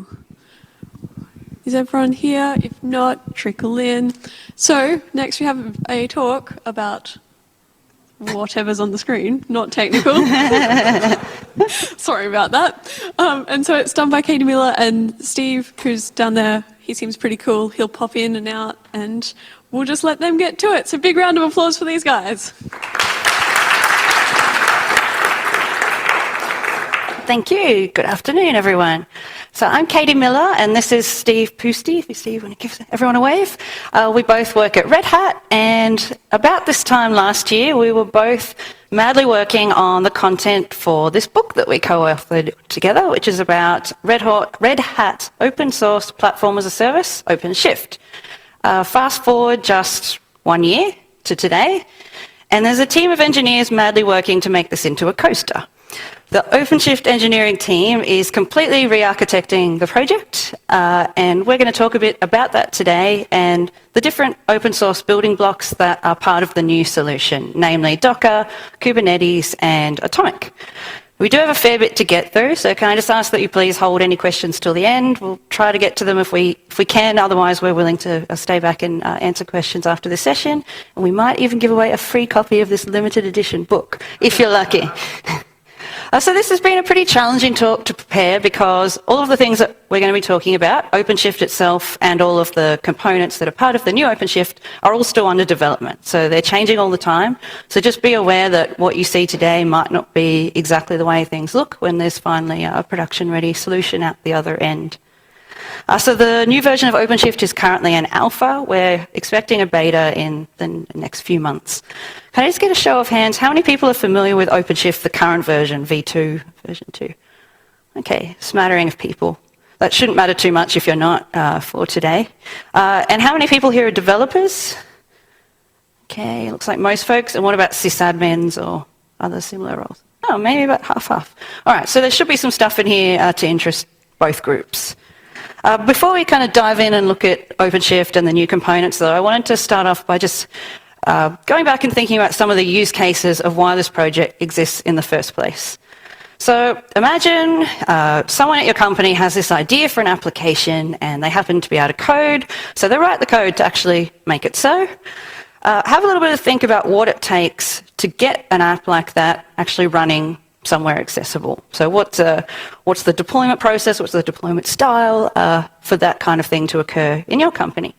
Ooh. Is everyone here? If not, trickle in. So next we have a talk about whatever's on the screen, not technical. Sorry about that. And so it's done by Katie Miller and Steve, who's down there. He seems pretty cool. He'll pop in and out, and we'll just let them get to it. So big round of applause for these guys. Thank you. Good afternoon, everyone. So I'm Katie Miller, and this is Steve Poosty. If Steve want to give everyone a wave. We both work at Red Hat, and about this time last year, we were both madly working on the content for this book that we co-authored together, which is about Red Hat open source platform as a service, OpenShift. Fast forward just 1 year to today, and there's a team of engineers madly working to make this into a coaster. The OpenShift engineering team is completely re-architecting the project, and we're going to talk a bit about that today and the different open source building blocks that are part of the new solution, namely Docker, Kubernetes, and Atomic. We do have a fair bit to get through, so can I just ask that you please hold any questions till the end? We'll try to get to them if we can, otherwise we're willing to stay back and answer questions after the session, and we might even give away a free copy of this limited edition book, if you're lucky. So this has been a pretty challenging talk to prepare because all of the things that we're going to be talking about, OpenShift itself and all of the components that are part of the new OpenShift are all still under development. So they're changing all the time. So just be aware that what you see today might not be exactly the way things look when there's finally a production-ready solution at the other end. So the new version of OpenShift is currently an alpha. We're expecting a beta in the next few months. Can I just get a show of hands? How many people are familiar with OpenShift, the current version, V2, version 2? Okay, smattering of people. That shouldn't matter too much if you're not for today. And how many people here are developers? Okay, looks like most folks. And what about sysadmins or other similar roles? Oh, maybe about half-half. All right, so there should be some stuff in here to interest both groups. Before we kind of dive in and look at OpenShift and the new components, though, I wanted to start off by just going back and thinking about some of the use cases of why this project exists in the first place. So imagine someone at your company has this idea for an application and they happen to be able to code, so they write the code to actually make it so. Have a little bit of think about what it takes to get an app like that actually running somewhere accessible. So what's the deployment process, what's the deployment style for that kind of thing to occur in your company?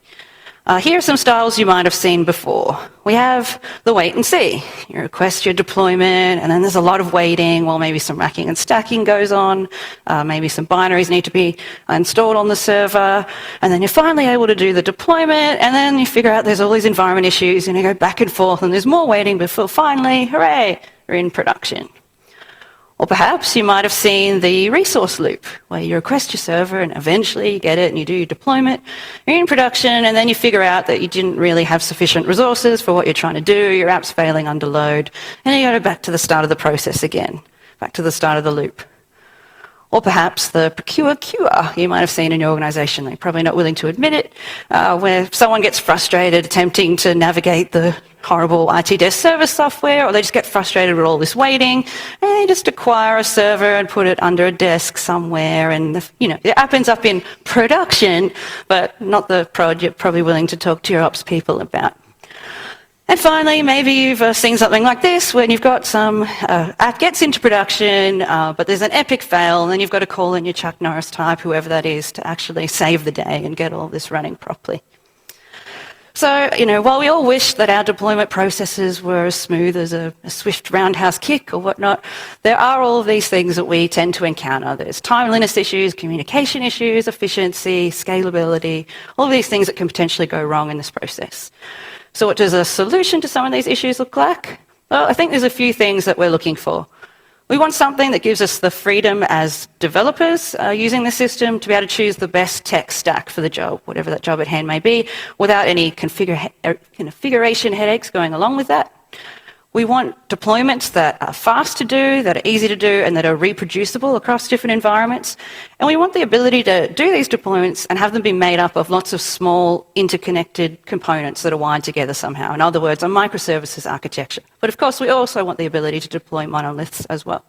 Here are some styles you might have seen before. We have the wait and see. You request your deployment, and then there's a lot of waiting while maybe some racking and stacking goes on. Maybe some binaries need to be installed on the server, and then you're finally able to do the deployment, and then you figure out there's all these environment issues, and you go back and forth, and there's more waiting before finally, hooray, you're in production. Or perhaps you might have seen the resource loop, where you request your server and eventually you get it and you do your deployment, you're in production, and then you figure out that you didn't really have sufficient resources for what you're trying to do, your app's failing under load, and you go back to the start of the process again, back to the start of the loop. Or perhaps the procure cure you might have seen in your organisation. They're probably not willing to admit it, where someone gets frustrated attempting to navigate the horrible IT desk service software, or they just get frustrated with all this waiting, and they just acquire a server and put it under a desk somewhere, and the app ends up in production, but not the prod you're probably willing to talk to your ops people about. And finally, maybe you've seen something like this, when you've got some app gets into production, but there's an epic fail, and then you've got to call in your Chuck Norris type, whoever that is, to actually save the day and get all this running properly. So, while we all wish that our deployment processes were as smooth as a swift roundhouse kick or whatnot, there are all of these things that we tend to encounter. There's timeliness issues, communication issues, efficiency, scalability, all of these things that can potentially go wrong in this process. So what does a solution to some of these issues look like? Well, I think there's a few things that we're looking for. We want something that gives us the freedom as developers using the system to be able to choose the best tech stack for the job, whatever that job at hand may be, without any configuration headaches going along with that. We want deployments that are fast to do, that are easy to do, and that are reproducible across different environments. And we want the ability to do these deployments and have them be made up of lots of small interconnected components that are wired together somehow. In other words, a microservices architecture. But of course, we also want the ability to deploy monoliths as well.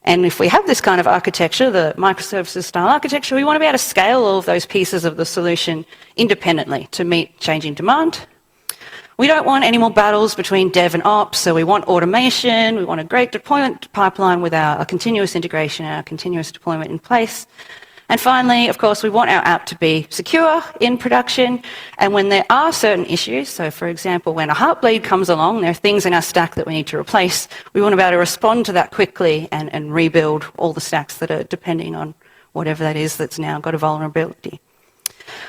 And if we have this kind of architecture, the microservices style architecture, we want to be able to scale all of those pieces of the solution independently to meet changing demand. We don't want any more battles between dev and ops, so we want automation, we want a great deployment pipeline with our continuous integration, our continuous deployment in place. And finally, of course, we want our app to be secure in production, and when there are certain issues, so for example, when a Heartbleed comes along, there are things in our stack that we need to replace, we want to be able to respond to that quickly and rebuild all the stacks that are depending on whatever that is that's now got a vulnerability.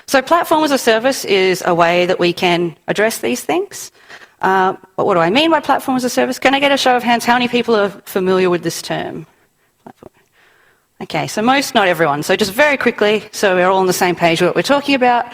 So platform as a service is a way that we can address these things. But what do I mean by platform as a service? Can I get a show of hands? How many people are familiar with this term? Platform. Okay, so most, not everyone. So just very quickly, so we're all on the same page what we're talking about.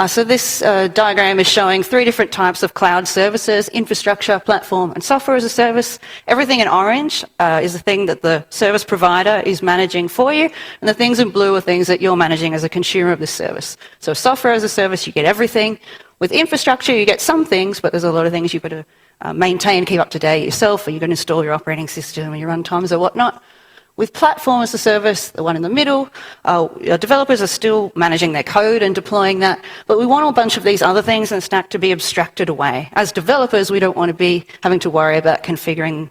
So this diagram is showing 3 different types of cloud services: infrastructure, platform, and software as a service. Everything in orange is the thing that the service provider is managing for you, and the things in blue are things that you're managing as a consumer of this service. So software as a service, you get everything. With infrastructure, you get some things, but there's a lot of things you've got to maintain, keep up to date yourself, or you're going to install your operating system and your runtimes or whatnot. With platform as a service, the one in the middle, developers are still managing their code and deploying that, but we want a bunch of these other things in the stack to be abstracted away. As developers, we don't want to be having to worry about configuring,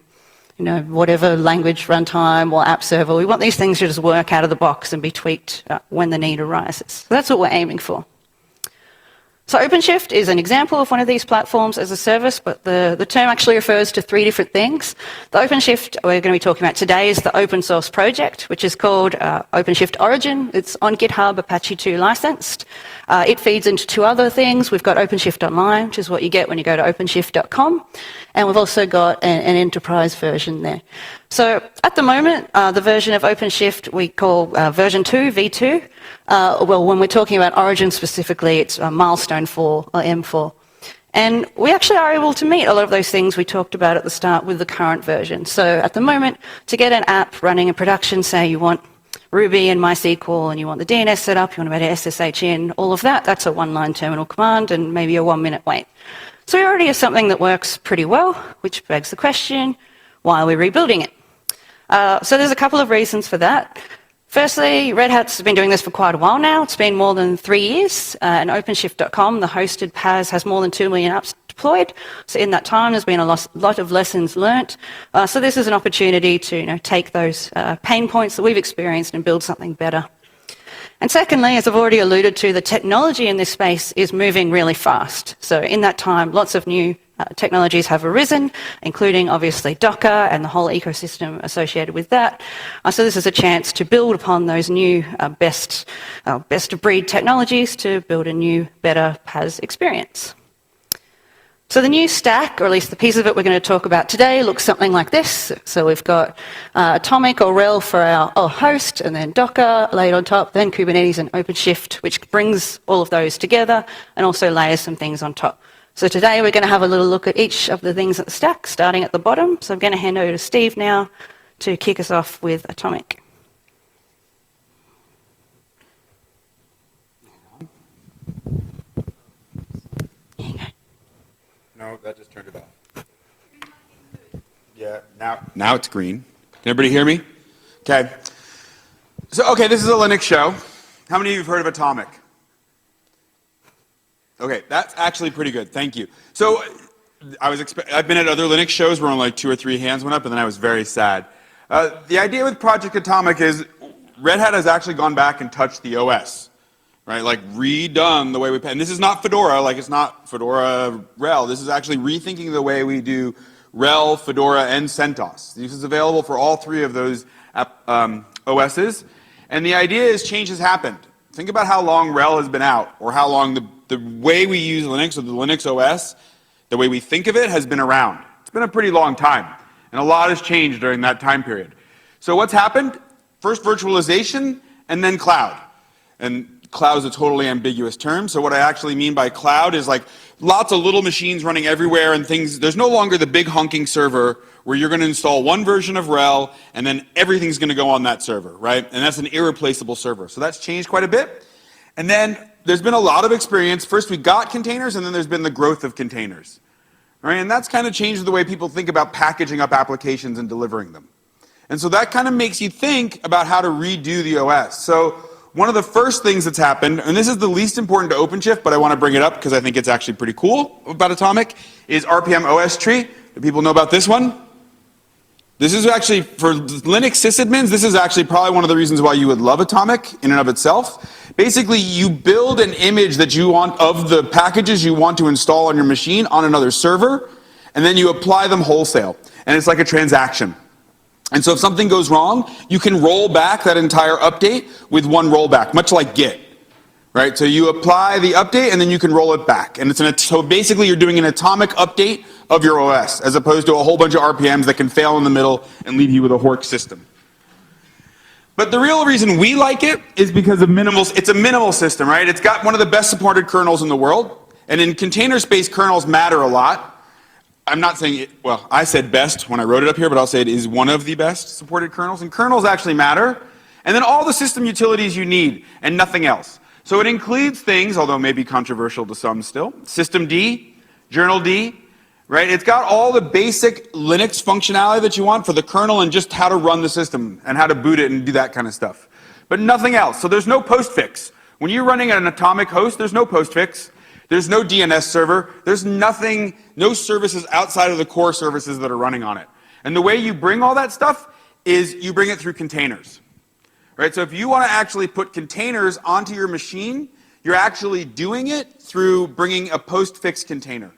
whatever language runtime or app server. We want these things to just work out of the box and be tweaked when the need arises. So that's what we're aiming for. So OpenShift is an example of one of these platforms as a service, but the term actually refers to 3 different things. The OpenShift we're going to be talking about today is the open source project, which is called OpenShift Origin. It's on GitHub, Apache 2 licensed. It feeds into 2 other things. We've got OpenShift Online, which is what you get when you go to openshift.com. And we've also got an enterprise version there. So at the moment, the version of OpenShift we call version 2, V2. Well, when we're talking about Origin specifically, it's milestone 4 or M4. And we actually are able to meet a lot of those things we talked about at the start with the current version. So at the moment, to get an app running in production, say you want Ruby and MySQL and you want the DNS set up, you want to be able to SSH in, all of that, that's a 1-line terminal command and maybe a 1-minute wait. So we already have something that works pretty well, which begs the question, why are we rebuilding it? So there's a couple of reasons for that. Firstly, Red Hat's been doing this for quite a while now. It's been more than 3 years. And OpenShift.com, the hosted PaaS, has more than 2 million apps deployed. So in that time, there's been a lot of lessons learnt. So this is an opportunity to take those pain points that we've experienced and build something better. And secondly, as I've already alluded to, the technology in this space is moving really fast. So in that time, lots of new technologies have arisen, including obviously Docker and the whole ecosystem associated with that. So this is a chance to build upon those new best of breed technologies to build a new, better PaaS experience. So the new stack, or at least the piece of it we're going to talk about today, looks something like this. So we've got Atomic or RHEL for our host, and then Docker laid on top, then Kubernetes and OpenShift, which brings all of those together and also layers some things on top. So today we're going to have a little look at each of the things at the stack, starting at the bottom. So I'm going to hand over to Steve now to kick us off with Atomic. There you go. No, that just turned it off. Yeah, now it's green. Can everybody hear me? Okay. So, this is a Linux show. How many of you have heard of Atomic? Okay, that's actually pretty good. Thank you. So, I've been at other Linux shows where only like 2 or 3 hands went up, and then I was very sad. The idea with Project Atomic is Red Hat has actually gone back and touched the OS, right? Like redone the way we pay. And this is not Fedora, like it's not Fedora RHEL. This is actually rethinking the way we do RHEL, Fedora, and CentOS. This is available for all 3 of those OSs. And the idea is change has happened. Think about how long RHEL has been out, or how long the way we use Linux, or the Linux OS, the way we think of it, has been around. It's been a pretty long time, and a lot has changed during that time period. So what's happened? First virtualization, and then cloud. And cloud is a totally ambiguous term, so what I actually mean by cloud is like lots of little machines running everywhere and things. There's no longer the big honking server where you're going to install one version of RHEL, and then everything's going to go on that server, right? And that's an irreplaceable server. So that's changed quite a bit. And then there's been a lot of experience. First we got containers, and then there's been the growth of containers. Right? And that's kind of changed the way people think about packaging up applications and delivering them. And so that kind of makes you think about how to redo the OS. So one of the first things that's happened, and this is the least important to OpenShift, but I want to bring it up because I think it's actually pretty cool about Atomic, is RPM OS tree. Do people know about this one? This is actually, for Linux sysadmins, this is actually probably one of the reasons why you would love Atomic in and of itself. Basically, you build an image that you want of the packages you want to install on your machine on another server, and then you apply them wholesale. And it's like a transaction. And so if something goes wrong, you can roll back that entire update with one rollback, much like Git. Right? So you apply the update and then you can roll it back. And so basically you're doing an atomic update of your OS, as opposed to a whole bunch of RPMs that can fail in the middle and leave you with a hork system. But the real reason we like it is because of it's a minimal system, right? It's got one of the best supported kernels in the world. And in container space, kernels matter a lot. I'm not saying it, well, I said best when I wrote it up here, but I'll say it is one of the best supported kernels. And kernels actually matter. And then all the system utilities you need, and nothing else. So it includes things, although maybe controversial to some still, systemd, journald, right? It's got all the basic Linux functionality that you want for the kernel and just how to run the system and how to boot it and do that kind of stuff. But nothing else. So there's no postfix. When you're running an atomic host, there's no postfix. There's no DNS server. There's nothing, no services outside of the core services that are running on it. And the way you bring all that stuff is you bring it through containers. Right? So if you want to actually put containers onto your machine, you're actually doing it through bringing a postfix container.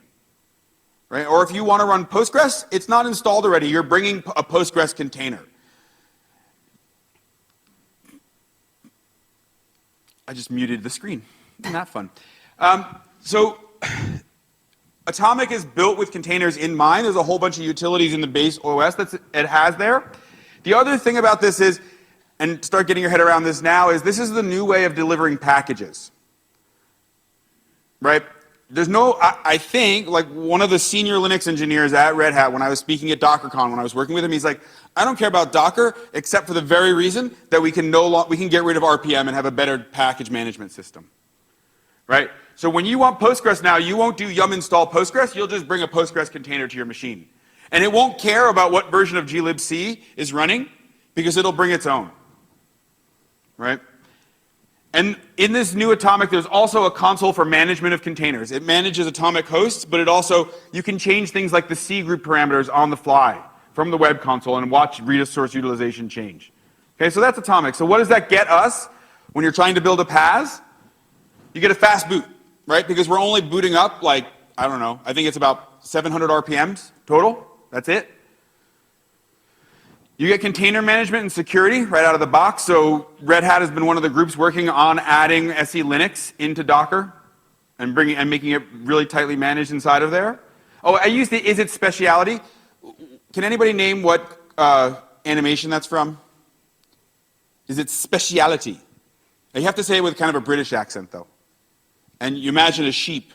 Right? Or if you want to run Postgres, it's not installed already. You're bringing a Postgres container. I just muted the screen. Isn't that fun? So Atomic is built with containers in mind. There's a whole bunch of utilities in the base OS that it has there. The other thing about this is, and start getting your head around this now, is this is the new way of delivering packages. Right? There's no, I think, like one of the senior Linux engineers at Red Hat, when I was speaking at DockerCon, when I was working with him, he's like, I don't care about Docker, except for the very reason that we can get rid of RPM and have a better package management system. Right? So when you want Postgres now, you won't do yum install Postgres, you'll just bring a Postgres container to your machine. And it won't care about what version of glibc is running, because it'll bring its own. Right? And in this new Atomic, there's also a console for management of containers. It manages Atomic hosts, but it also, you can change things like the C group parameters on the fly from the web console and watch resource utilization change. Okay, so that's Atomic. So what does that get us when you're trying to build a PaaS? You get a fast boot, right? Because we're only booting up like, I don't know, I think it's about 700 RPMs total. That's it. You get container management and security right out of the box. So Red Hat has been one of the groups working on adding SE Linux into Docker and making it really tightly managed inside of there. Oh, I used the is it speciality. Can anybody name what animation that's from? Is it speciality? You have to say it with kind of a British accent, though. And you imagine a sheep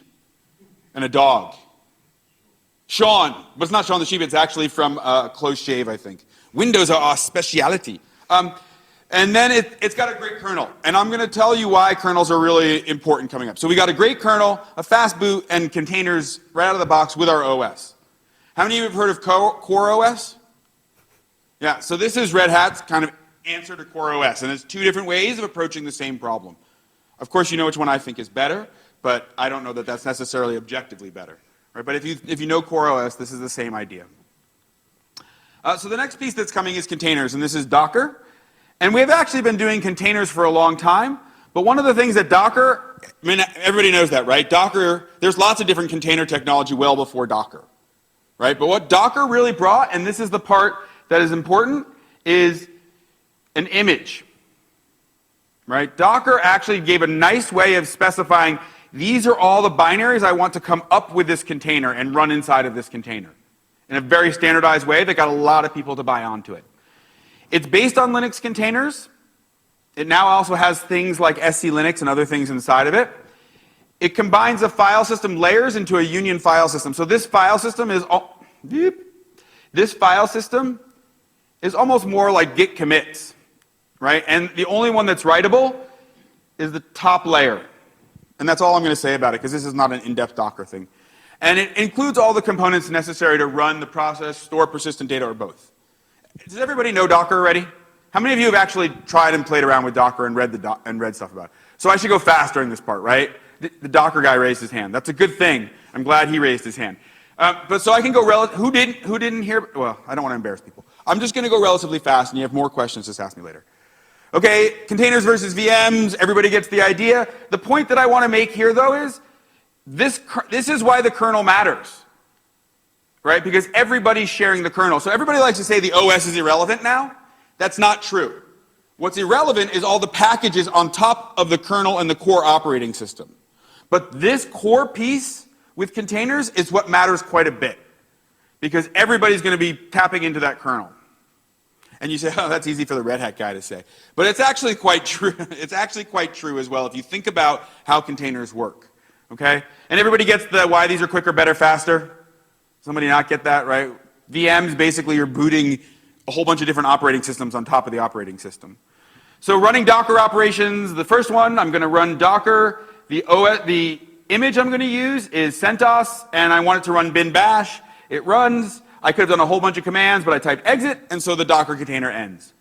and a dog. Sean, but it's not Sean the sheep, it's actually from Close Shave, I think. Windows are our speciality. And then it's got a great kernel. And I'm going to tell you why kernels are really important coming up. So we got a great kernel, a fast boot, and containers right out of the box with our OS. How many of you have heard of Core OS? Yeah, so this is Red Hat's kind of answer to Core OS. And there's two different ways of approaching the same problem. Of course, you know which one I think is better, but I don't know that that's necessarily objectively better. Right? But if you know Core OS, this is the same idea. So the next piece that's coming is containers, and this is Docker. And we've actually been doing containers for a long time, but one of the things that Docker, I mean, everybody knows that, right? Docker, there's lots of different container technology well before Docker, right? But what Docker really brought, and this is the part that is important, is an image, right? Docker actually gave a nice way of specifying, these are all the binaries I want to come up with this container and run inside of this container, in a very standardized way that got a lot of people to buy onto it. It's based on Linux containers. It now also has things like SC Linux and other things inside of it. It combines the file system layers into a union file system. So this file system is almost more like Git commits, right? And the only one that's writable is the top layer. And that's all I'm going to say about it, because this is not an in-depth Docker thing. And it includes all the components necessary to run the process, store persistent data, or both. Does everybody know Docker already? How many of you have actually tried and played around with Docker and read stuff about it? So I should go fast during this part, right? The Docker guy raised his hand. That's a good thing. I'm glad he raised his hand. But so I can go who didn't hear? Well, I don't want to embarrass people. I'm just going to go relatively fast, and you have more questions, just ask me later. Okay, containers versus VMs. Everybody gets the idea. The point that I want to make here, though, is this is why the kernel matters, right? Because everybody's sharing the kernel. So everybody likes to say the OS is irrelevant now. That's not true. What's irrelevant is all the packages on top of the kernel and the core operating system. But this core piece with containers is what matters quite a bit, because everybody's going to be tapping into that kernel. And you say, oh, that's easy for the Red Hat guy to say. But it's actually quite true. It's actually quite true as well if you think about how containers work. Okay? And everybody gets the why these are quicker, better, faster. Somebody not get that, right? VMs, basically you're booting a whole bunch of different operating systems on top of the operating system. So running Docker operations, the first one, I'm going to run Docker. The image I'm going to use is CentOS, and I want it to run bin bash. It runs. I could have done a whole bunch of commands, but I typed exit, and so the Docker container ends.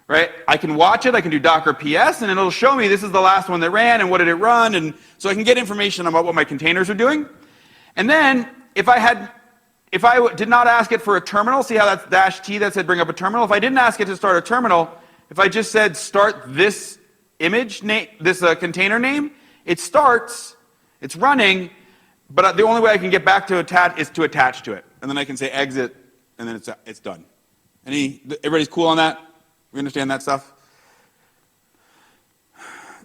Right? I can watch it. I can do Docker PS, and it'll show me this is the last one that ran, and what did it run, and so I can get information about what my containers are doing. And then, if I did not ask it for a terminal, see how that's -T that said bring up a terminal? If I didn't ask it to start a terminal, if I just said start this image name, this container name, it starts, it's running, but the only way I can get back to attach is to attach to it. And then I can say exit, and then it's done. Everybody's cool on that? We understand that stuff?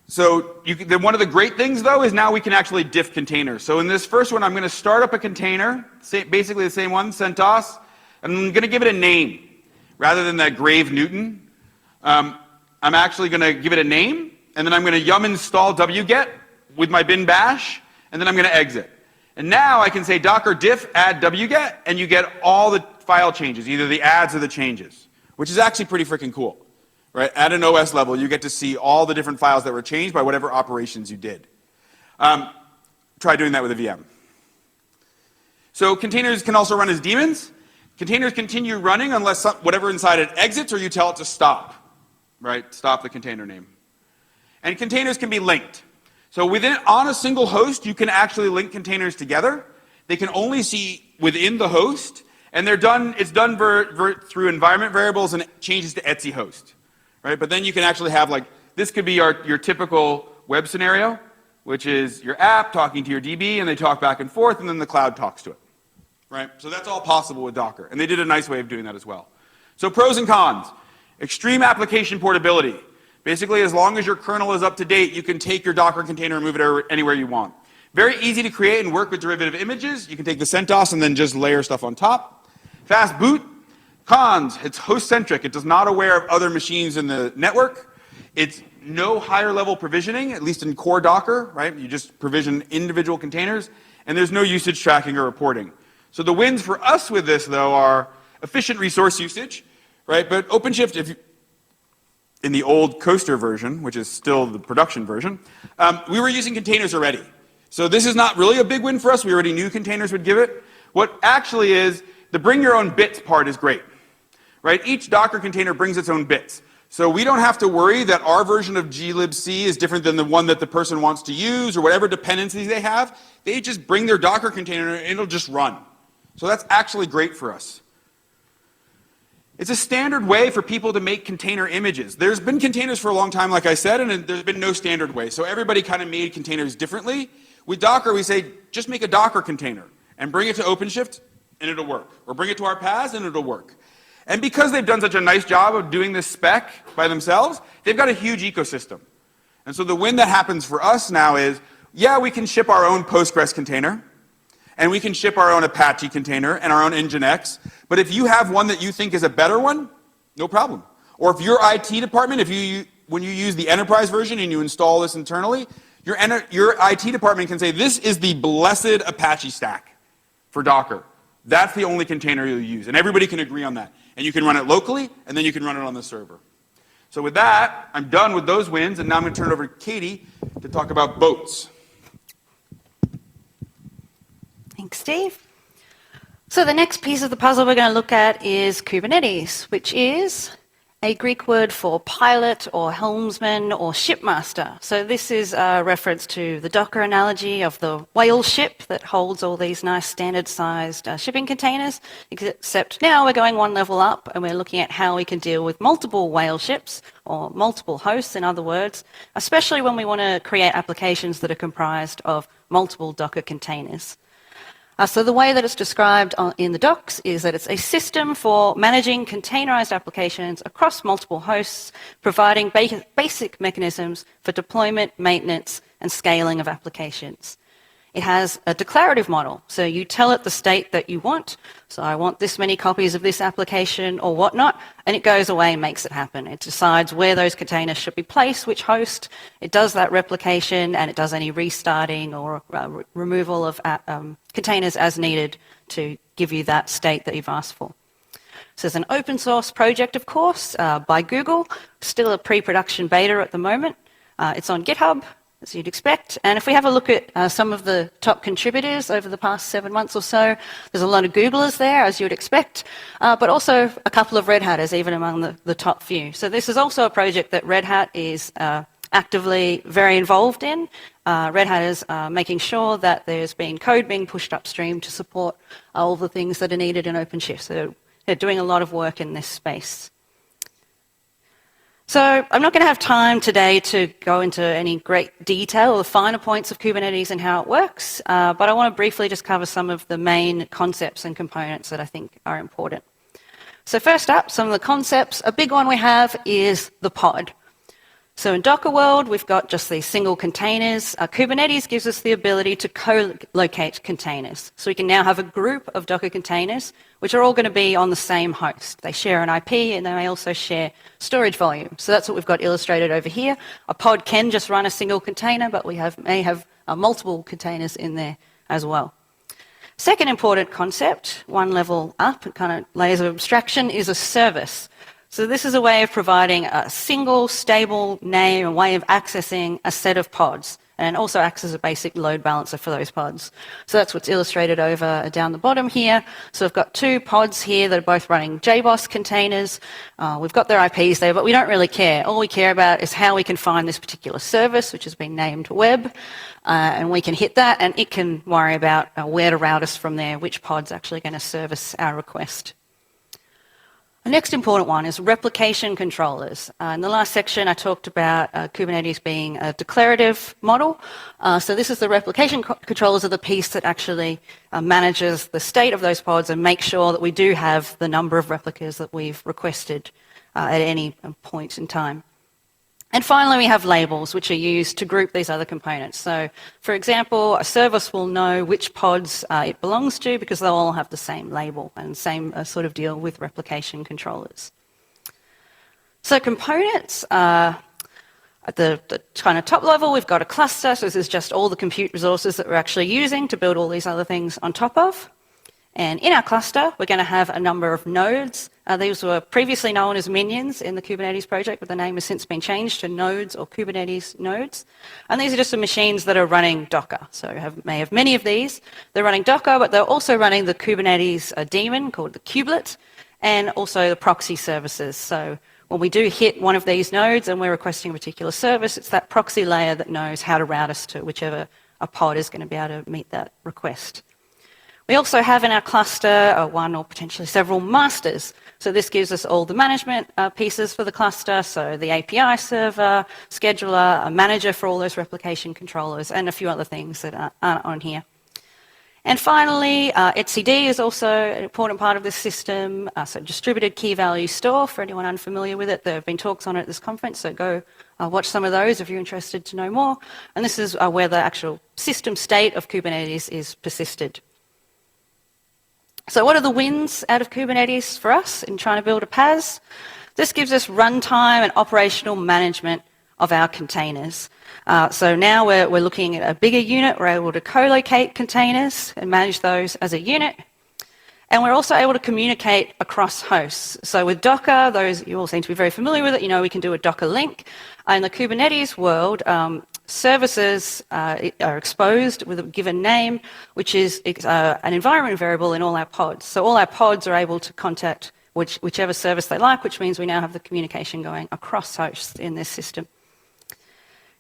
So one of the great things, though, is now we can actually diff containers. So in this first one, I'm going to start up a container, basically the same one, CentOS, and I'm going to give it a name. Rather than that Grave Newton, I'm actually going to give it a name, and then I'm going to yum install wget with my bin bash, and then I'm going to exit. And now I can say docker diff add wget, and you get all the file changes, either the adds or the changes, which is actually pretty freaking cool. Right? At an OS level, you get to see all the different files that were changed by whatever operations you did. Try doing that with a VM. So containers can also run as daemons. Containers continue running unless whatever inside it exits or you tell it to stop. Right? Stop the container name. And containers can be linked. So on a single host, you can actually link containers together. They can only see within the host, and it's done through environment variables and it changes to etc host. Right? But then you can actually have this could be your typical web scenario, which is your app talking to your DB, and they talk back and forth, and then the cloud talks to it. Right? So that's all possible with Docker, and they did a nice way of doing that as well. So pros and cons. Extreme application portability. Basically, as long as your kernel is up to date, you can take your Docker container and move it anywhere you want. Very easy to create and work with derivative images. You can take the CentOS and then just layer stuff on top. Fast boot. Cons, it's host-centric. It does not aware of other machines in the network. It's no higher level provisioning, at least in core Docker, right? You just provision individual containers, and there's no usage tracking or reporting. So the wins for us with this, though, are efficient resource usage, right? But OpenShift, in the old coaster version, which is still the production version, we were using containers already. So this is not really a big win for us. We already knew containers would give it. What actually is, the bring your own bits part is great. Right? Each Docker container brings its own bits. So we don't have to worry that our version of glibc is different than the one that the person wants to use or whatever dependencies they have. They just bring their Docker container and it'll just run. So that's actually great for us. It's a standard way for people to make container images. There's been containers for a long time, like I said, and there's been no standard way. So everybody kind of made containers differently. With Docker, we say, just make a Docker container and bring it to OpenShift and it'll work. Or bring it to our PaaS and it'll work. And because they've done such a nice job of doing this spec by themselves, they've got a huge ecosystem. And so the win that happens for us now is, yeah, we can ship our own Postgres container, and we can ship our own Apache container and our own Nginx, but if you have one that you think is a better one, no problem. Or if your IT department, when you use the enterprise version and you install this internally, your IT department can say, this is the blessed Apache stack for Docker. That's the only container you'll use, and everybody can agree on that. And you can run it locally, and then you can run it on the server. So with that, I'm done with those wins, and now I'm going to turn it over to Katie to talk about boats. Thanks, Steve. So the next piece of the puzzle we're going to look at is Kubernetes, which is a Greek word for pilot or helmsman or shipmaster. So this is a reference to the Docker analogy of the whale ship that holds all these nice standard-sized shipping containers, except now we're going one level up and we're looking at how we can deal with multiple whale ships or multiple hosts, in other words, especially when we want to create applications that are comprised of multiple Docker containers. So the way that it's described in the docs is that it's a system for managing containerized applications across multiple hosts, providing basic mechanisms for deployment, maintenance, and scaling of applications. It has a declarative model, so you tell it the state that you want. So I want this many copies of this application or whatnot, and it goes away and makes it happen. It decides where those containers should be placed, which host. It does that replication, and it does any restarting or removal of containers as needed to give you that state that you've asked for. So it's an open source project, of course, by Google, still a pre-production beta at the moment. It's on GitHub, as you'd expect. And if we have a look at some of the top contributors over the past 7 months or so, there's a lot of Googlers there, as you'd expect, but also a couple of Red Hatters, even among the top few. So this is also a project that Red Hat is actively very involved in. Red Hat is making sure that there's been code being pushed upstream to support all the things that are needed in OpenShift. So they're doing a lot of work in this space. So I'm not going to have time today to go into any great detail or the finer points of Kubernetes and how it works, but I want to briefly just cover some of the main concepts and components that I think are important. So first up, some of the concepts. A big one we have is the pod. So in Docker world, we've got just these single containers. Kubernetes gives us the ability to co-locate containers. So we can now have a group of Docker containers, which are all going to be on the same host. They share an IP and they may also share storage volume. So that's what we've got illustrated over here. A pod can just run a single container, but we may have multiple containers in there as well. Second important concept, one level up, kind of layers of abstraction, is a service. So this is a way of providing a single stable name, a way of accessing a set of pods, and also acts as a basic load balancer for those pods. So that's what's illustrated over down the bottom here. So we've got two pods here that are both running JBoss containers. We've got their IPs there, but we don't really care. All we care about is how we can find this particular service, which has been named web, and we can hit that, and it can worry about where to route us from there, which pod's actually going to service our request. The next important one is replication controllers. In the last section, I talked about Kubernetes being a declarative model. So this is the replication controllers are the piece that actually manages the state of those pods and makes sure that we do have the number of replicas that we've requested at any point in time. And finally, we have labels, which are used to group these other components. So, for example, a service will know which pods it belongs to because they'll all have the same label and same sort of deal with replication controllers. So components, at the kind of top level, we've got a cluster. So this is just all the compute resources that we're actually using to build all these other things on top of. And in our cluster, we're going to have a number of nodes. These were previously known as minions in the Kubernetes project, but the name has since been changed to nodes or Kubernetes nodes. And these are just the machines that are running Docker. So may have many of these. They're running Docker, but they're also running the Kubernetes daemon called the kubelet, and also the proxy services. So when we do hit one of these nodes and we're requesting a particular service, it's that proxy layer that knows how to route us to whichever a pod is going to be able to meet that request. We also have in our cluster one or potentially several masters. So this gives us all the management pieces for the cluster, so the API server, scheduler, a manager for all those replication controllers, and a few other things that aren't on here. And finally, etcd is also an important part of this system, so distributed key value store, for anyone unfamiliar with it. There have been talks on it at this conference, so go watch some of those if you're interested to know more. And this is where the actual system state of Kubernetes is persisted. So what are the wins out of Kubernetes for us in trying to build a PaaS? This gives us runtime and operational management of our containers. So now we're looking at a bigger unit. We're able to co-locate containers and manage those as a unit. And we're also able to communicate across hosts. So with Docker, you all seem to be very familiar with it, we can do a Docker link. In the Kubernetes world, services are exposed with a given name, which is an environment variable in all our pods. So all our pods are able to contact whichever service they like, which means we now have the communication going across hosts in this system.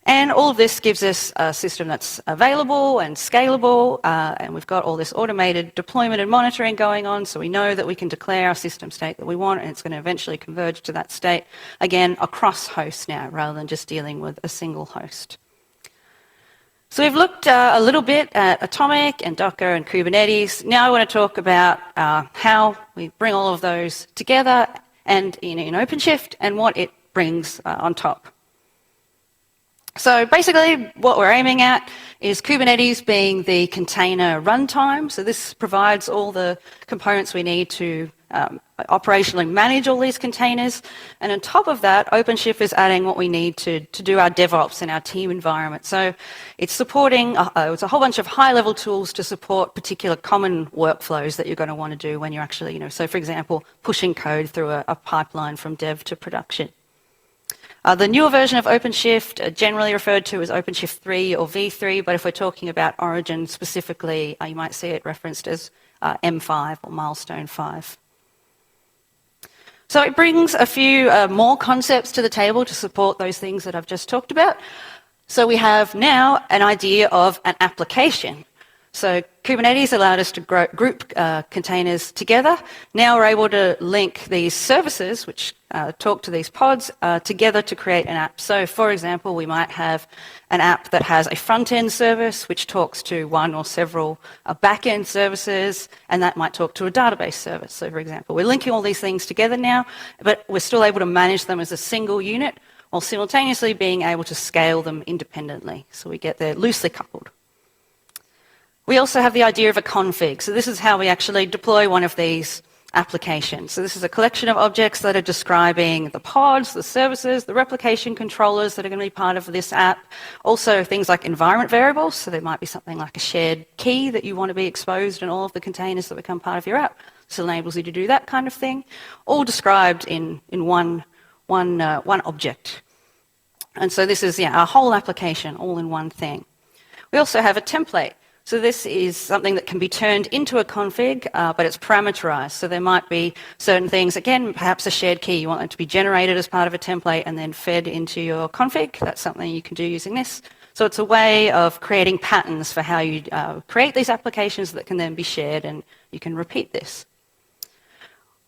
And all of this gives us a system that's available and scalable, and we've got all this automated deployment and monitoring going on, so we know that we can declare our system state that we want, and it's going to eventually converge to that state, again, across hosts now, rather than just dealing with a single host. So we've looked a little bit at Atomic and Docker and Kubernetes. Now I want to talk about how we bring all of those together and in OpenShift and what it brings on top. So basically what we're aiming at is Kubernetes being the container runtime. So this provides all the components we need to operationally manage all these containers. And on top of that, OpenShift is adding what we need to do our DevOps and our team environment. So it's supporting, it's a whole bunch of high-level tools to support particular common workflows that you're going to want to do when you're actually, so for example, pushing code through a pipeline from dev to production. The newer version of OpenShift, generally referred to as OpenShift 3 or V3, but if we're talking about Origin specifically, you might see it referenced as M5 or Milestone 5. So it brings a few more concepts to the table to support those things that I've just talked about. So we have now an idea of an application. So Kubernetes allowed us to group containers together. Now we're able to link these services, which talk to these pods, together to create an app. So for example, we might have an app that has a front-end service, which talks to one or several back-end services, and that might talk to a database service. So for example, we're linking all these things together now, but we're still able to manage them as a single unit, while simultaneously being able to scale them independently. So we get there loosely coupled. We also have the idea of a config. So this is how we actually deploy one of these applications. So this is a collection of objects that are describing the pods, the services, the replication controllers that are going to be part of this app. Also things like environment variables. So there might be something like a shared key that you want to be exposed in all of the containers that become part of your app. This enables you to do that kind of thing, all described in one object. And so this is a whole application all in one thing. We also have a template. So this is something that can be turned into a config, but it's parameterized. So there might be certain things, again, perhaps a shared key. You want it to be generated as part of a template and then fed into your config. That's something you can do using this. So it's a way of creating patterns for how you create these applications that can then be shared, and you can repeat this.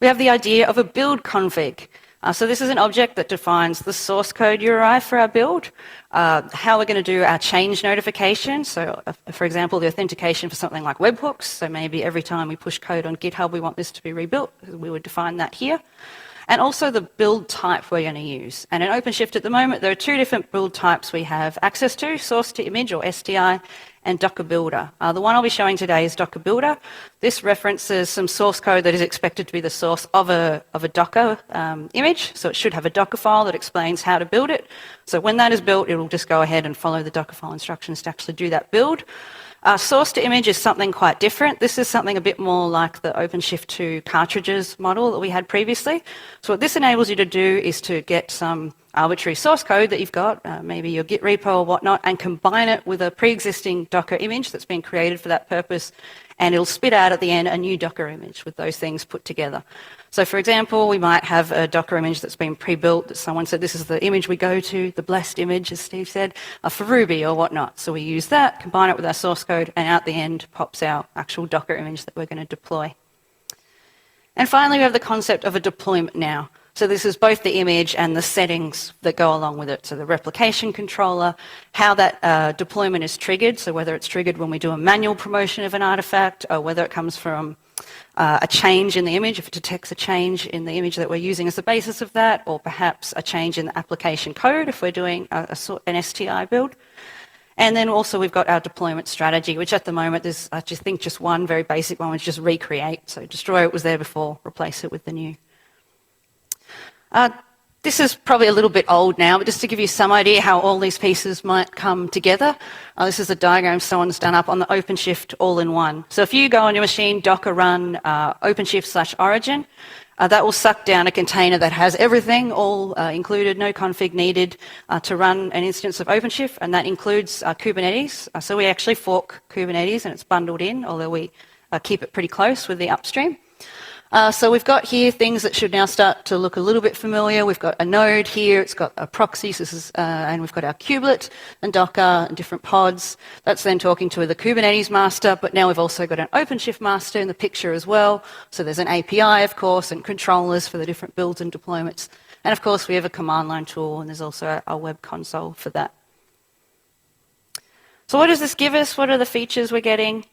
We have the idea of a build config. So this is an object that defines the source code URI for our build, how we're going to do our change notification. So, for example, the authentication for something like webhooks. So maybe every time we push code on GitHub, we want this to be rebuilt. We would define that here. And also the build type we're going to use. And in OpenShift at the moment, there are two different build types we have access to, source to image or STI, and Docker Builder. The one I'll be showing today is Docker Builder. This references some source code that is expected to be the source of a Docker image. So it should have a Docker file that explains how to build it. So when that is built, it will just go ahead and follow the Docker file instructions to actually do that build. Source to image is something quite different. This is something a bit more like the OpenShift 2 cartridges model that we had previously. So what this enables you to do is to get some arbitrary source code that you've got, maybe your Git repo or whatnot, and combine it with a pre-existing Docker image that's been created for that purpose, and it'll spit out at the end a new Docker image with those things put together. So for example, we might have a Docker image that's been pre-built that someone said this is the image we go to, the blessed image, as Steve said, for Ruby or whatnot. So we use that, combine it with our source code, and out the end pops our actual Docker image that we're going to deploy. And finally, we have the concept of a deployment now. So this is both the image and the settings that go along with it. So the replication controller, how that deployment is triggered. So whether it's triggered when we do a manual promotion of an artifact, or whether it comes from a change in the image, if it detects a change in the image that we're using as the basis of that, or perhaps a change in the application code if we're doing an STI build. And then also we've got our deployment strategy, which at the moment there's, I just think, just one very basic one, which is just recreate. So destroy what was there before, replace it with the new. This is probably a little bit old now, but just to give you some idea how all these pieces might come together, this is a diagram someone's done up on the OpenShift all-in-one. So if you go on your machine, Docker run OpenShift/Origin, That will suck down a container that has everything all included, no config needed to run an instance of OpenShift, and that includes Kubernetes. So we actually fork Kubernetes and it's bundled in, although we keep it pretty close with the upstream. So we've got here things that should now start to look a little bit familiar. We've got a node here, it's got a proxy, so this is, and we've got our kubelet and Docker and different pods. That's then talking to the Kubernetes master, but now we've also got an OpenShift master in the picture as well. So there's an API, of course, and controllers for the different builds and deployments. And of course, we have a command line tool, and there's also our web console for that. So what does this give us? What are the features we're getting?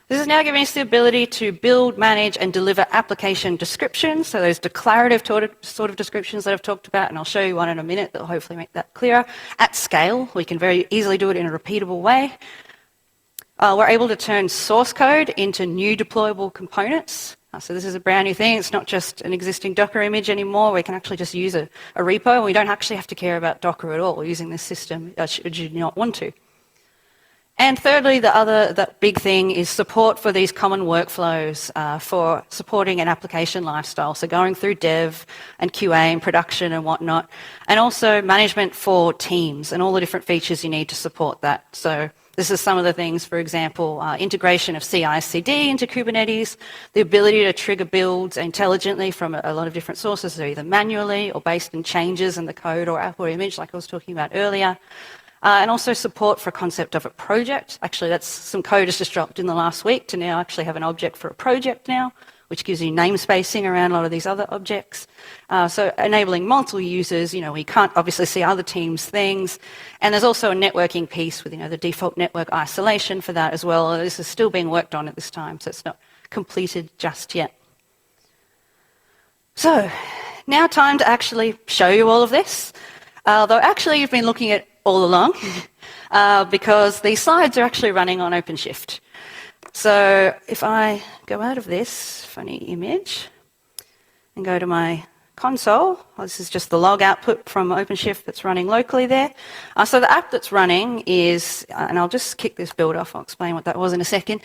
This is now giving us the ability to build, manage, and deliver application descriptions. So those declarative sort of descriptions that I've talked about, and I'll show you one in a minute that will hopefully make that clearer. At scale, we can very easily do it in a repeatable way. We're able to turn source code into new deployable components. So this is a brand new thing. It's not just an existing Docker image anymore. We can actually just use a repo, and we don't actually have to care about Docker at all using this system, should you not want to. And thirdly, that big thing is support for these common workflows for supporting an application lifestyle. So going through dev and QA and production and whatnot. And also management for teams and all the different features you need to support that. So this is some of the things, for example, integration of CI/CD into Kubernetes, the ability to trigger builds intelligently from a lot of different sources, so either manually or based on changes in the code or app or image, like I was talking about earlier. And also support for a concept of a project. Actually, that's some code has just dropped in the last week to now actually have an object for a project now, which gives you namespacing around a lot of these other objects. So enabling multiple users, we can't obviously see other teams' things. And there's also a networking piece with, the default network isolation for that as well. This is still being worked on at this time, so it's not completed just yet. So now time to actually show you all of this. Though actually you've been looking at all along because these slides are actually running on OpenShift. So if I go out of this funny image and go to my console, this is just the log output from OpenShift that's running locally there. So the app that's running is, and I'll just kick this build off, I'll explain what that was in a second.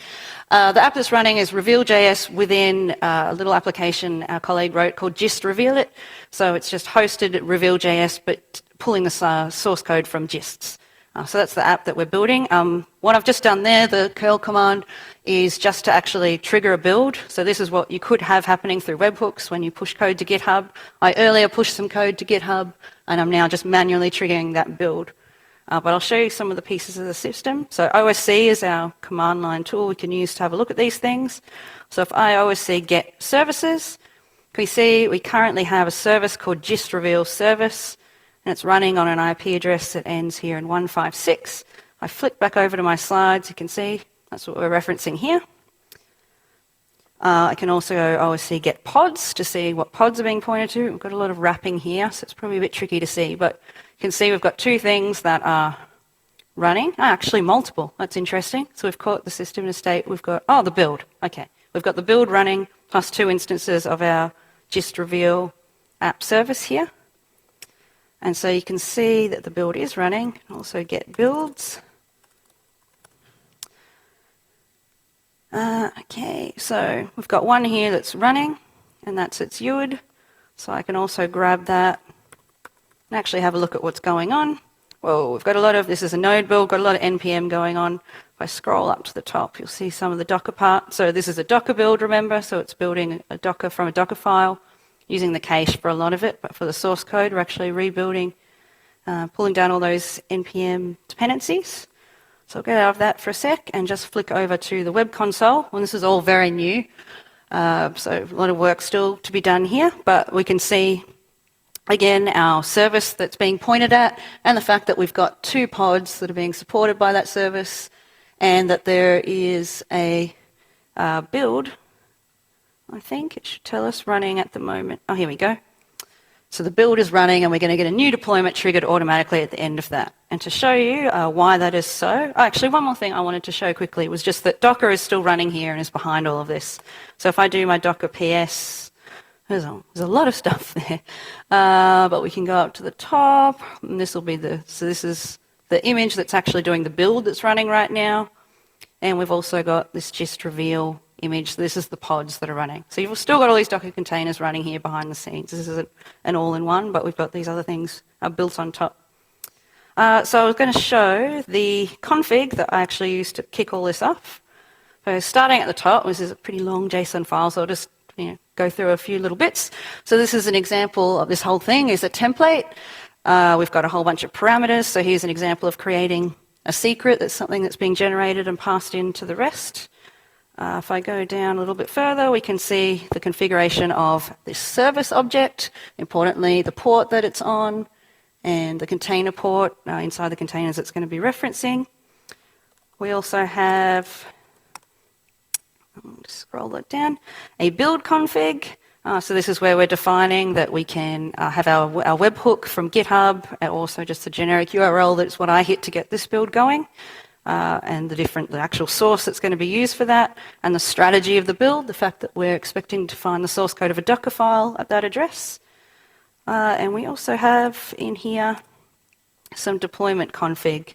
The app that's running is Reveal.js within a little application our colleague wrote called Gist Reveal It. So it's just hosted Reveal.js, but pulling the source code from gists. So that's the app that we're building. What I've just done there, the curl command, is just to actually trigger a build. So this is what you could have happening through webhooks when you push code to GitHub. I earlier pushed some code to GitHub, and I'm now just manually triggering that build. But I'll show you some of the pieces of the system. So OSC is our command line tool we can use to have a look at these things. So if I OSC get services, we see we currently have a service called Gist Reveal Service, and it's running on an IP address that ends here in 156. I flick back over to my slides, you can see that's what we're referencing here. I can also OSC get pods to see what pods are being pointed to. We've got a lot of wrapping here, so it's probably a bit tricky to see, but you can see we've got two things that are running. Actually multiple, that's interesting. So we've caught the system in a state, we've got, the build, okay. We've got the build running plus two instances of our Gist Reveal app service here. And so you can see that the build is running. Also get builds. Okay, so we've got one here that's running, and that's its UID. So I can also grab that and actually have a look at what's going on. Whoa, we've got a lot of, this is a node build, got a lot of NPM going on. If I scroll up to the top, you'll see some of the Docker part. So this is a Docker build, remember? So it's building a Docker from a Docker file, using the cache for a lot of it, but for the source code, we're actually rebuilding, pulling down all those NPM dependencies. So I'll get out of that for a sec and just flick over to the web console. Well, this is all very new, so a lot of work still to be done here, but we can see, again, our service that's being pointed at and the fact that we've got two pods that are being supported by that service and that there is a build, I think it should tell us running at the moment. Oh, here we go. So the build is running and we're going to get a new deployment triggered automatically at the end of that. And to show you why that is so, actually one more thing I wanted to show quickly was just that Docker is still running here and is behind all of this. So if I do my Docker PS, there's a lot of stuff there. But we can go up to the top and this will be so this is the image that's actually doing the build that's running right now. And we've also got this Gist Reveal image. This is the pods that are running. So you've still got all these Docker containers running here behind the scenes. This isn't an all-in-one, but we've got these other things built on top. So I was going to show the config that I actually used to kick all this off. So starting at the top, this is a pretty long JSON file, so I'll just go through a few little bits. So this is an example of this whole thing is a template. We've got a whole bunch of parameters. So here's an example of creating a secret. That's something that's being generated and passed into the rest. If I go down a little bit further, we can see the configuration of this service object, importantly, the port that it's on, and the container port inside the containers it's going to be referencing. We also have, I'll just scroll that down, a build config. So this is where we're defining that we can have our webhook from GitHub, and also just the generic URL that's what I hit to get this build going, and the actual source that's going to be used for that, and the strategy of the build, the fact that we're expecting to find the source code of a Docker file at that address. And we also have in here some deployment config.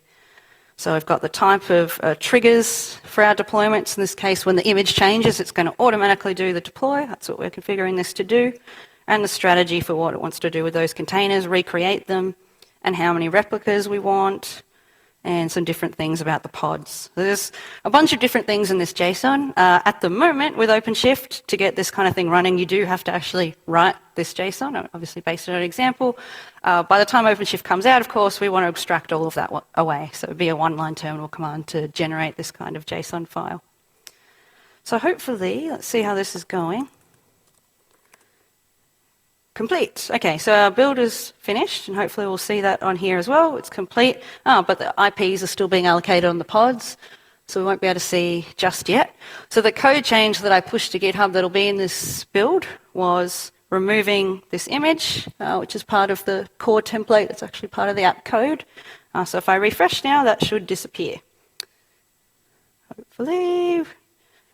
So I've got the type of triggers for our deployments. In this case, when the image changes, it's going to automatically do the deploy. That's what we're configuring this to do. And the strategy for what it wants to do with those containers, recreate them, and how many replicas we want, and some different things about the pods. There's a bunch of different things in this JSON. At the moment, with OpenShift, to get this kind of thing running, you do have to actually write this JSON, obviously based on an example. By the time OpenShift comes out, of course, we want to extract all of that away. So it would be a one-line terminal command to generate this kind of JSON file. So hopefully, let's see how this is going. Complete. Okay, so our build is finished, and hopefully we'll see that on here as well. It's complete, but the IPs are still being allocated on the pods, so we won't be able to see just yet. So the code change that I pushed to GitHub that'll be in this build was removing this image, which is part of the core template. That's actually part of the app code. So if I refresh now, that should disappear. Hopefully,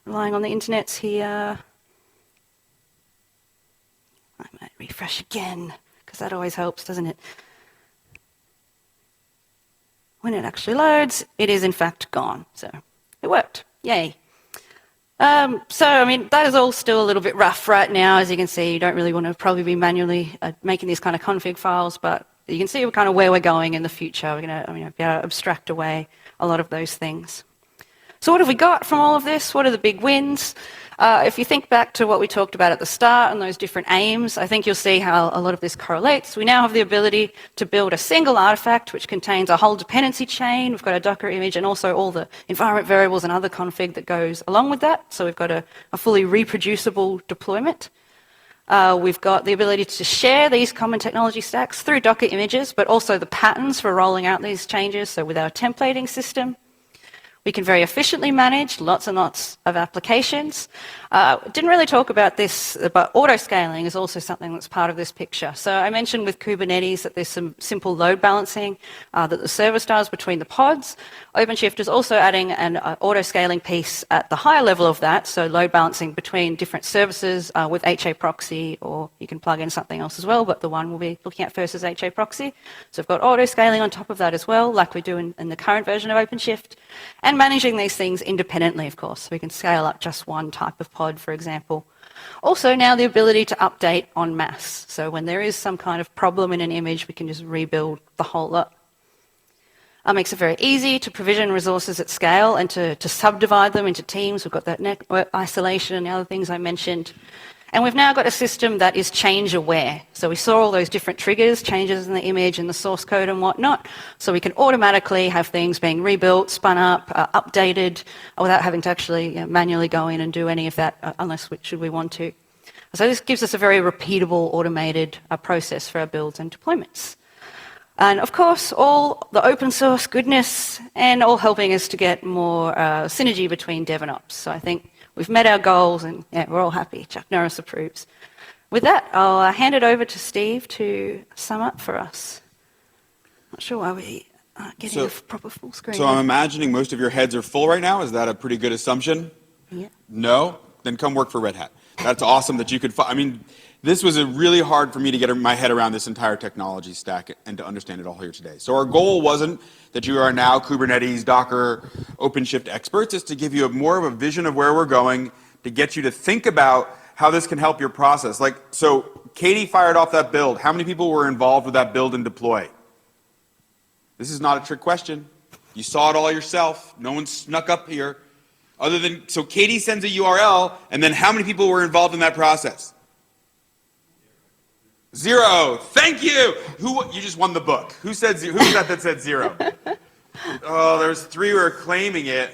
relying on the internet's here. I might refresh again, because that always helps, doesn't it? When it actually loads, it is in fact gone. So it worked. Yay. So, I mean, that is all still a little bit rough right now. As you can see, you don't really want to probably be manually making these kind of config files, but you can see kind of where we're going in the future. We're going to be able to abstract away a lot of those things. So what have we got from all of this? What are the big wins? If you think back to what we talked about at the start and those different aims, I think you'll see how a lot of this correlates. We now have the ability to build a single artifact which contains a whole dependency chain. We've got a Docker image and also all the environment variables and other config that goes along with that. So we've got a fully reproducible deployment. We've got the ability to share these common technology stacks through Docker images, but also the patterns for rolling out these changes, so with our templating system. We can very efficiently manage lots and lots of applications. Didn't really talk about this, but auto-scaling is also something that's part of this picture. So I mentioned with Kubernetes that there's some simple load balancing that the service does between the pods. OpenShift is also adding an auto-scaling piece at the higher level of that, so load balancing between different services with HA proxy, or you can plug in something else as well, but the one we'll be looking at first is HA proxy. So we've got auto-scaling on top of that as well, like we do in the current version of OpenShift. And managing these things independently, of course. So we can scale up just one type of pod, for example. Also now the ability to update en masse. So when there is some kind of problem in an image, we can just rebuild the whole lot. It makes it very easy to provision resources at scale and to subdivide them into teams. We've got that network isolation and the other things I mentioned. And we've now got a system that is change aware. So we saw all those different triggers, changes in the image and the source code and whatnot. So we can automatically have things being rebuilt, spun up, updated, without having to actually manually go in and do any of that, unless should we want to. So this gives us a very repeatable, automated process for our builds and deployments. And of course, all the open source goodness and all helping us to get more synergy between dev and ops. So I think we've met our goals and yeah, we're all happy. Chuck Norris approves. With that, I'll hand it over to Steve to sum up for us. Not sure why we aren't getting a proper full screen. So I'm imagining most of your heads are full right now. Is that a pretty good assumption? Yeah. No? Then come work for Red Hat. That's awesome that you could, I mean, this was really hard for me to get my head around this entire technology stack and to understand it all here today. So our goal wasn't that you are now Kubernetes, Docker, OpenShift experts. It's to give you more of a vision of where we're going, to get you to think about how this can help your process. Like, so Katie fired off that build. How many people were involved with that build and deploy? This is not a trick question. You saw it all yourself. No one snuck up here. Other than, so Katie sends a URL, and then how many people were involved in that process? 0. Thank you. You just won the book. Who said zero? Who was that said 0? Oh, there's 3 who are claiming it.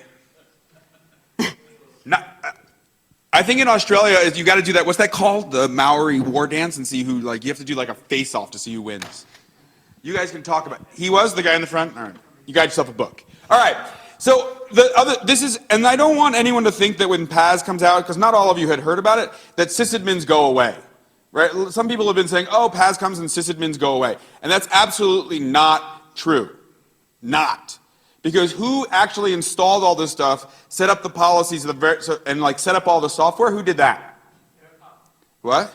I think in Australia, you got to do that. What's that called? The Maori war dance, and see who, like, you have to do like a face-off to see who wins. You guys can talk about. He was the guy in the front. All right, you got yourself a book. All right. So this is, and I don't want anyone to think that when PaaS comes out, because not all of you had heard about it, that sysadmins go away, right? Some people have been saying, oh, PaaS comes and sysadmins go away, and that's absolutely not true. Not. Because who actually installed all this stuff, set up the policies, and like set up all the software? Who did that? What?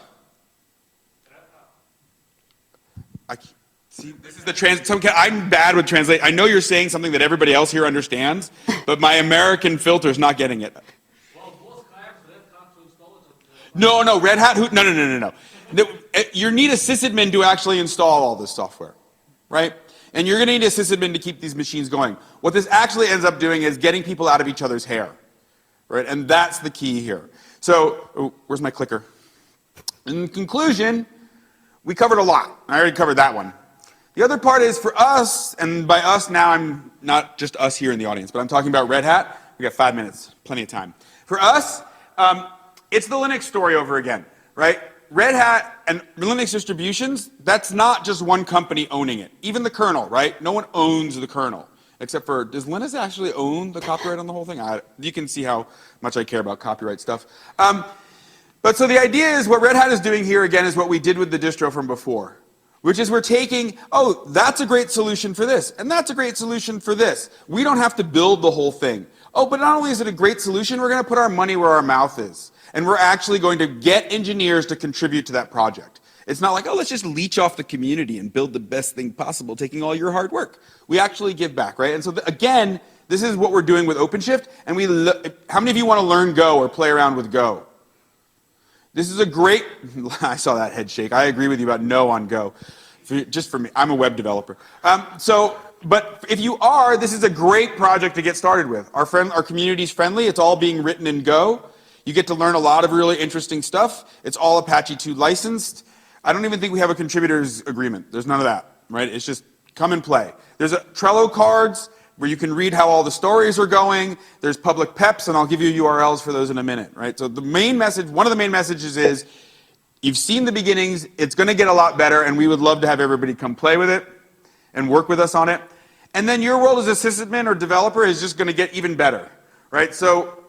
See, this is the I'm bad with translate. I know you're saying something that everybody else here understands, but my American filter is not getting it. No, Red Hat. No. You need a sysadmin to actually install all this software, right? And you're going to need a sysadmin to keep these machines going. What this actually ends up doing is getting people out of each other's hair, right? And that's the key here. So, where's my clicker? In conclusion, we covered a lot. I already covered that one. The other part is for us, and by us now I'm not just us here in the audience, but I'm talking about Red Hat. We got 5 minutes, plenty of time. For us, it's the Linux story over again, right? Red Hat and Linux distributions, that's not just one company owning it. Even the kernel, right? No one owns the kernel. Except for, does Linux actually own the copyright on the whole thing? You can see how much I care about copyright stuff. But so the idea is what Red Hat is doing here again is what we did with the distro from before. Which is we're taking, oh, that's a great solution for this, and that's a great solution for this. We don't have to build the whole thing. Oh, but not only is it a great solution, we're going to put our money where our mouth is. And we're actually going to get engineers to contribute to that project. It's not like, oh, let's just leech off the community and build the best thing possible, taking all your hard work. We actually give back, right? And so, again, this is what we're doing with OpenShift. And how many of you want to learn Go or play around with Go? This is a great, I saw that head shake. I agree with you about no on Go. Just for me, I'm a web developer. But if you are, this is a great project to get started with. Our community's friendly. It's all being written in Go. You get to learn a lot of really interesting stuff. It's all Apache 2 licensed. I don't even think we have a contributors agreement. There's none of that, right? It's just come and play. There's Trello cards where you can read how all the stories are going. There's public PEPs, and I'll give you URLs for those in a minute, right? So the main message, one of the main messages is, you've seen the beginnings, it's going to get a lot better, and we would love to have everybody come play with it and work with us on it. And then your role as a sysadmin or developer is just going to get even better, right? So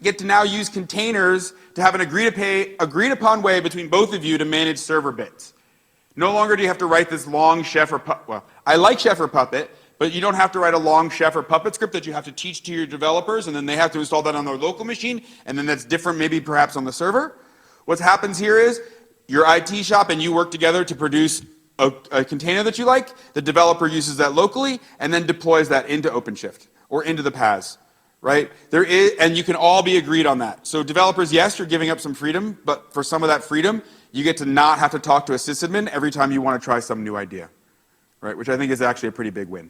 get to now use containers to have an agreed upon way between both of you to manage server bits. No longer do you have to write this long chef or puppet. Well, I like chef or puppet, but you don't have to write a long chef or puppet script that you have to teach to your developers, and then they have to install that on their local machine, and then that's different maybe perhaps on the server. What happens here is your IT shop and you work together to produce a container that you like. The developer uses that locally and then deploys that into OpenShift or into the PaaS, right? And you can all be agreed on that. So developers, yes, you're giving up some freedom, but for some of that freedom, you get to not have to talk to a sysadmin every time you want to try some new idea, right? Which I think is actually a pretty big win.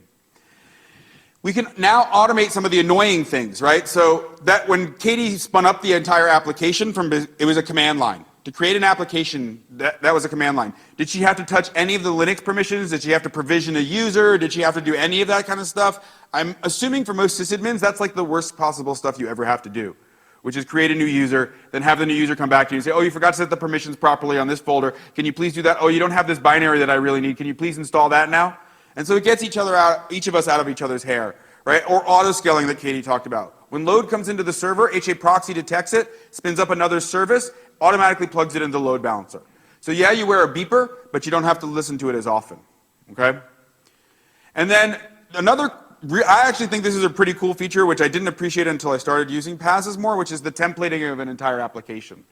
We can now automate some of the annoying things, right? So that when Katie spun up the entire application it was a command line. To create an application, that was a command line. Did she have to touch any of the Linux permissions? Did she have to provision a user? Did she have to do any of that kind of stuff? I'm assuming for most sysadmins, that's like the worst possible stuff you ever have to do, which is create a new user, then have the new user come back to you and say, oh, you forgot to set the permissions properly on this folder. Can you please do that? Oh, you don't have this binary that I really need. Can you please install that now? And so it gets each of us out of each other's hair, right? Or auto-scaling that Katie talked about. When load comes into the server, HA proxy detects it, spins up another service, automatically plugs it into the load balancer. So yeah, you wear a beeper, but you don't have to listen to it as often, okay? And then I actually think this is a pretty cool feature, which I didn't appreciate until I started using PaaS more, which is the templating of an entire application.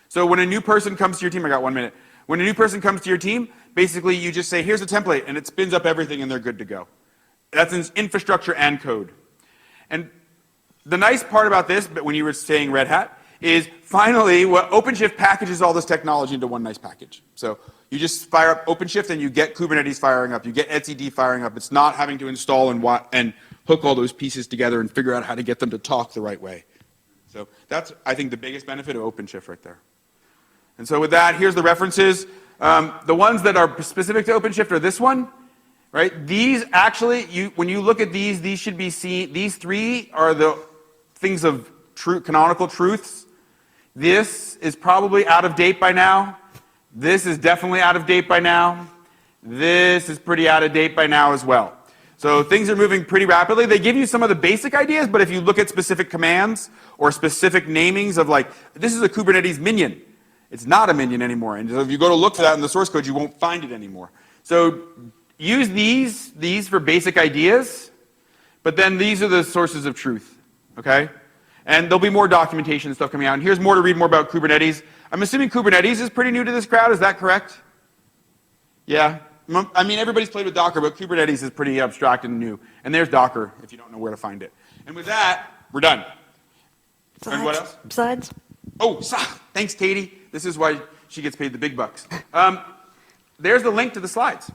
So when a new person comes to your team, I got 1 minute. When a new person comes to your team, basically you just say, here's a template, and it spins up everything and they're good to go. That's in infrastructure and code. And the nice part about this, but when you were saying Red Hat, is finally what OpenShift packages all this technology into one nice package. So you just fire up OpenShift and you get Kubernetes firing up, you get etcd firing up. It's not having to install and hook all those pieces together and figure out how to get them to talk the right way. So that's, I think, the biggest benefit of OpenShift right there. And so with that, here's the references. The ones that are specific to OpenShift are this one, right? These actually, when you look at these should be seen, these three are the things of canonical truths. This is probably out of date by now. This is definitely out of date by now. This is pretty out of date by now as well. So things are moving pretty rapidly. They give you some of the basic ideas, but if you look at specific commands or specific namings of like, this is a Kubernetes minion. It's not a minion anymore. And so if you go to look for that in the source code, you won't find it anymore. So use these for basic ideas, but then these are the sources of truth, okay? And there'll be more documentation and stuff coming out. And here's more to read more about Kubernetes. I'm assuming Kubernetes is pretty new to this crowd. Is that correct? Yeah. I mean, everybody's played with Docker, but Kubernetes is pretty abstract and new. And there's Docker, if you don't know where to find it. And with that, we're done. And what else? Slides. Oh, thanks, Katie. This is why she gets paid the big bucks. There's the link to the slides.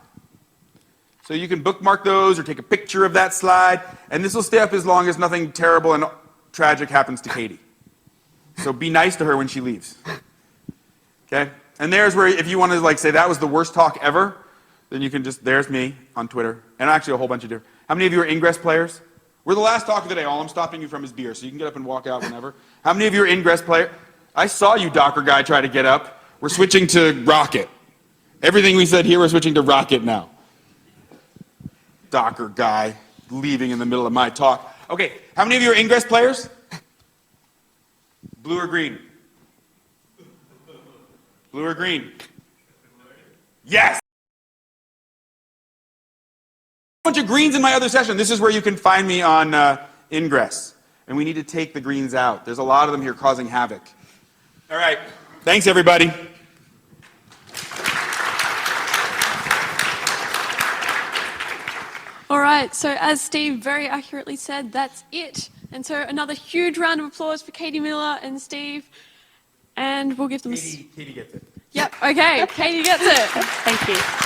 So you can bookmark those or take a picture of that slide. And this will stay up as long as nothing terrible and tragic happens to Katie. So be nice to her when she leaves. Okay? And there's where, if you want to like say that was the worst talk ever, then you can just, there's me on Twitter. And actually a whole bunch of different. How many of you are Ingress players? We're the last talk of the day. All I'm stopping you from is beer, so you can get up and walk out whenever. How many of you are Ingress players? I saw you, Docker guy, try to get up. We're switching to Rocket. Everything we said here, we're switching to Rocket now. Docker guy leaving in the middle of my talk. Okay, how many of you are Ingress players? Blue or green? Blue or green? Yes! A bunch of greens in my other session. This is where you can find me on Ingress. And we need to take the greens out. There's a lot of them here causing havoc. All right, thanks everybody. All right, so as Steve very accurately said, that's it. And so another huge round of applause for Katie Miller and Steve. And we'll give them Katie gets it. Yep, okay, Katie gets it. Thank you.